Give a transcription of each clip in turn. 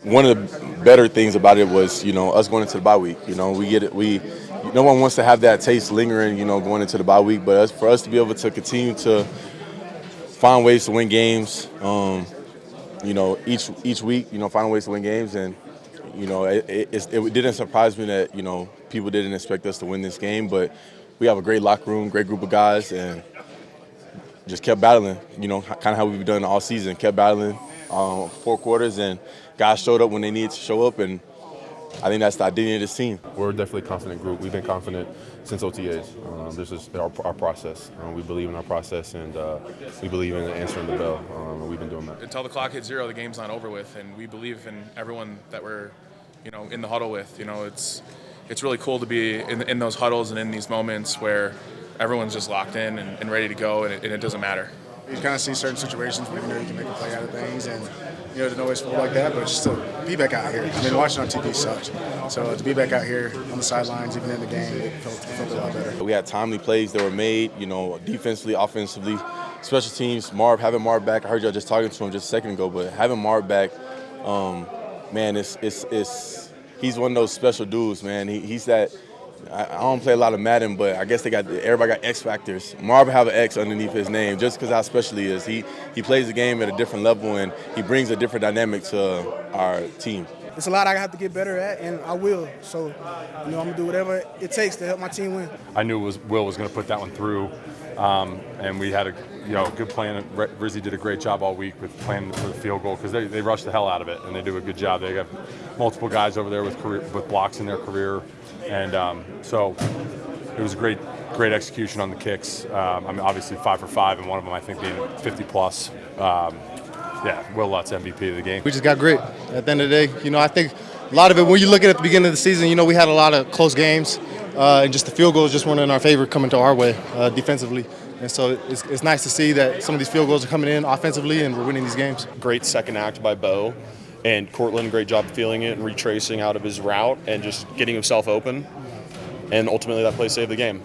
one of the better things about it was, us going into the bye week. We get it. No one wants to have that taste lingering, going into the bye week. But for us to be able to continue to find ways to win games, each week, find ways to win games, and it didn't surprise me that people didn't expect us to win this game, but we have a great locker room, great group of guys, and just kept battling. Kind of how we've done all season, kept battling 4 quarters, and guys showed up when they needed to show up, and I think that's the identity of this team. We're definitely a confident group. We've been confident since OTAs. This is our process. We believe in our process, and we believe in answering the bell. And we've been doing that. Until the clock hits 0, the game's not over with, and we believe in everyone that we're, in the huddle with. It's really cool to be in those huddles and in these moments where everyone's just locked in and ready to go, and it doesn't matter. You kind of see certain situations where you can make a play out of things, and it doesn't always feel like that, but just to be back out here. I mean, watching on TV sucks. So to be back out here on the sidelines, even in the game, it felt a lot better. We had timely plays that were made, defensively, offensively, special teams. Having Marv back, I heard y'all just talking to him just a second ago, but having Marv back, man, he's one of those special dudes, man. He's that. I don't play a lot of Madden, but I guess everybody got X factors. Marv have an X underneath his name just because how special he is. He plays the game at a different level, and he brings a different dynamic to our team. It's a lot I have to get better at, and I will. So, I'm going to do whatever it takes to help my team win. I knew Will was going to put that one through, and we had a good plan. Rizzy did a great job all week with planning for the field goal because they rush the hell out of it, and they do a good job. They have multiple guys over there with blocks in their career, and so it was a great execution on the kicks. Obviously 5 for 5, and one of them I think being 50+. Will Lutz's MVP of the game. We just got grit. At the end of the day, I think a lot of it, when you look at the beginning of the season, we had a lot of close games, and just the field goals just weren't in our favor coming to our way defensively. And so it's nice to see that some of these field goals are coming in offensively and we're winning these games. Great second act by Bo, and Cortland, great job feeling it and retracing out of his route and just getting himself open. And ultimately that play saved the game.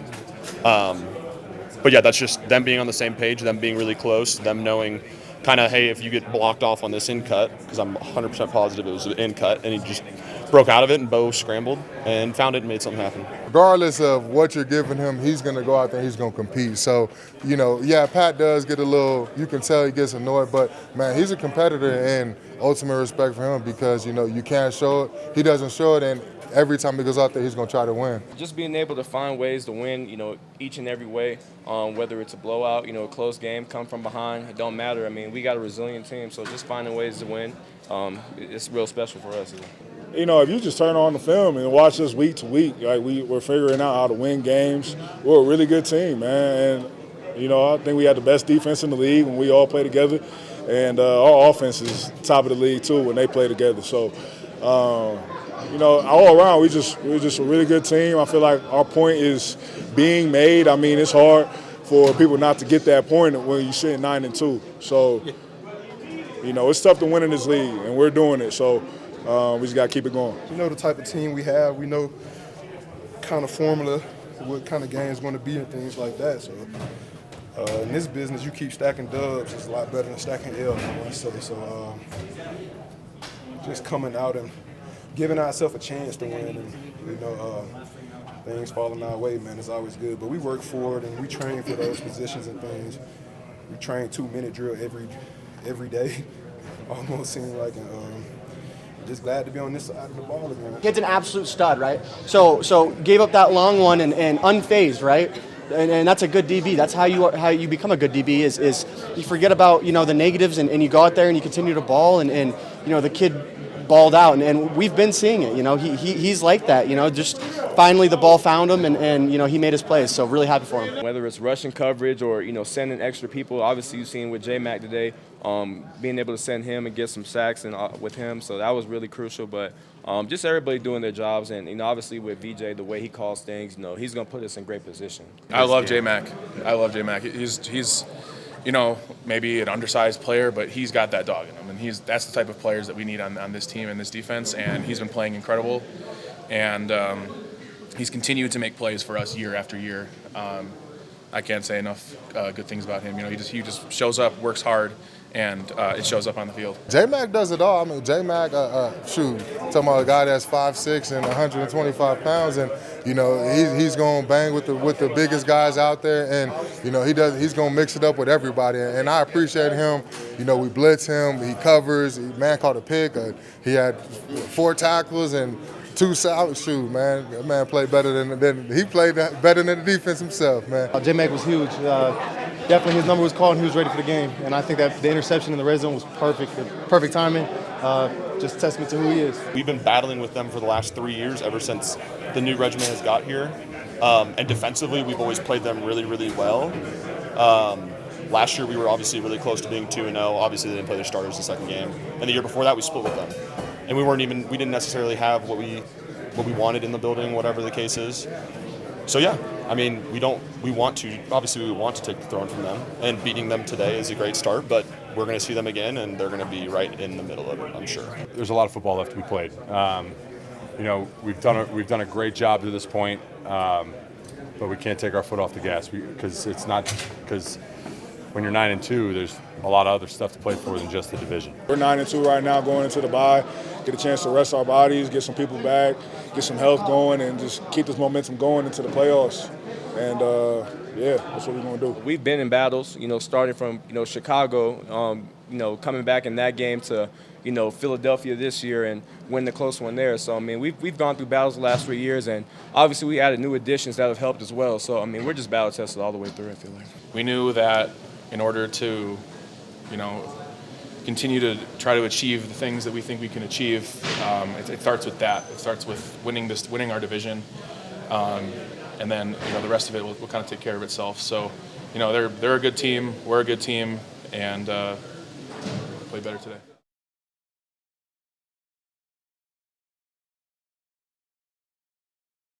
But yeah, that's just them being on the same page, them being really close, them knowing kind of, hey, if you get blocked off on this in cut, because I'm 100% positive it was an in cut, and he just broke out of it, and Bo scrambled and found it and made something happen. Regardless of what you're giving him, he's going to go out there and he's going to compete. So, Pat does get a little, you can tell he gets annoyed, but, man, he's a competitor, and ultimate respect for him because, you can't show it. He doesn't show it, and every time he goes out there, he's going to try to win. Just being able to find ways to win, each and every way, whether it's a blowout, a close game, come from behind, it don't matter. I mean, we got a resilient team, so just finding ways to win, it's real special for us. If you just turn on the film and watch us week to week, like we're figuring out how to win games. We're a really good team, man. And, I think we had the best defense in the league when we all play together. And our offense is top of the league, too, when they play together. So, all around, we're just a really good team. I feel like our point is being made. I mean, it's hard for people not to get that point when you're sitting 9-2. So, it's tough to win in this league, and we're doing it. So, we just got to keep it going. We know the type of team we have. We know kind of formula, what kind of game's going to be and things like that. So, in this business, you keep stacking dubs. It's a lot better than stacking L's, I want to say. So, just coming out and giving ourselves a chance to win, and things falling our way, man, is always good. But we work for it, and we train for those positions and things. We train 2-minute drill every day. Almost seems like, just glad to be on this side of the ball again. Kid's an absolute stud, right? So gave up that long one and unfazed, right? And that's a good DB. That's how you become a good DB is you forget about the negatives and you go out there and you continue to ball and the kid balled out and we've been seeing it. He's like that. Just finally the ball found him and he made his plays. So really happy for him. Whether it's rushing coverage or sending extra people, obviously you've seen with J-Mack today, being able to send him and get some sacks and with him. So that was really crucial. But just everybody doing their jobs and obviously with VJ, the way he calls things, he's going to put us in great position. I love J-Mack. He's maybe an undersized player, but he's got that dog in him, and that's the type of players that we need on this team and this defense. And he's been playing incredible, and he's continued to make plays for us year after year. I can't say enough good things about him. He just shows up, works hard, and it shows up on the field. J-Mack does it all. I mean, J-Mack, talking about a guy that's 5'6" and 125 pounds, and he's gonna bang with the biggest guys out there, and he's gonna mix it up with everybody, and I appreciate him. We blitz him, he covers. Man caught a pick. He had 4 tackles and 2 solid shoes, man. That man played better than he played better than the defense himself, man. J-Mack was huge. Definitely his number was called and he was ready for the game. And I think that the interception in the red zone was perfect timing. Just testament to who he is. We've been battling with them for the last 3 years, ever since the new regiment has got here. And defensively, we've always played them really, really well. Last year, we were obviously really close to being 2-0. Obviously, they didn't play their starters the second game. And the year before that, we split with them. And we didn't necessarily have what we wanted in the building, whatever the case is. So yeah, I mean, we want to take the throne from them, and beating them today is a great start, but we're going to see them again, and they're going to be right in the middle of it, I'm sure. There's a lot of football left to be played. We've done a great job to this point, but we can't take our foot off the gas because when you're 9-2, there's a lot of other stuff to play for than just the division. We're 9-2 right now, going into the bye, get a chance to rest our bodies, get some people back, get some health going, and just keep this momentum going into the playoffs. And that's what we're going to do. We've been in battles, starting from Chicago, coming back in that game to Philadelphia this year and win the close one there. So I mean, we've gone through battles the last 3 years, and obviously we added new additions that have helped as well. So I mean, we're just battle tested all the way through, I feel like. We knew that in order to, continue to try to achieve the things that we think we can achieve, it starts with that. It starts with winning our division, and then the rest of it will kind of take care of itself. So, they're a good team, we're a good team, and play better today.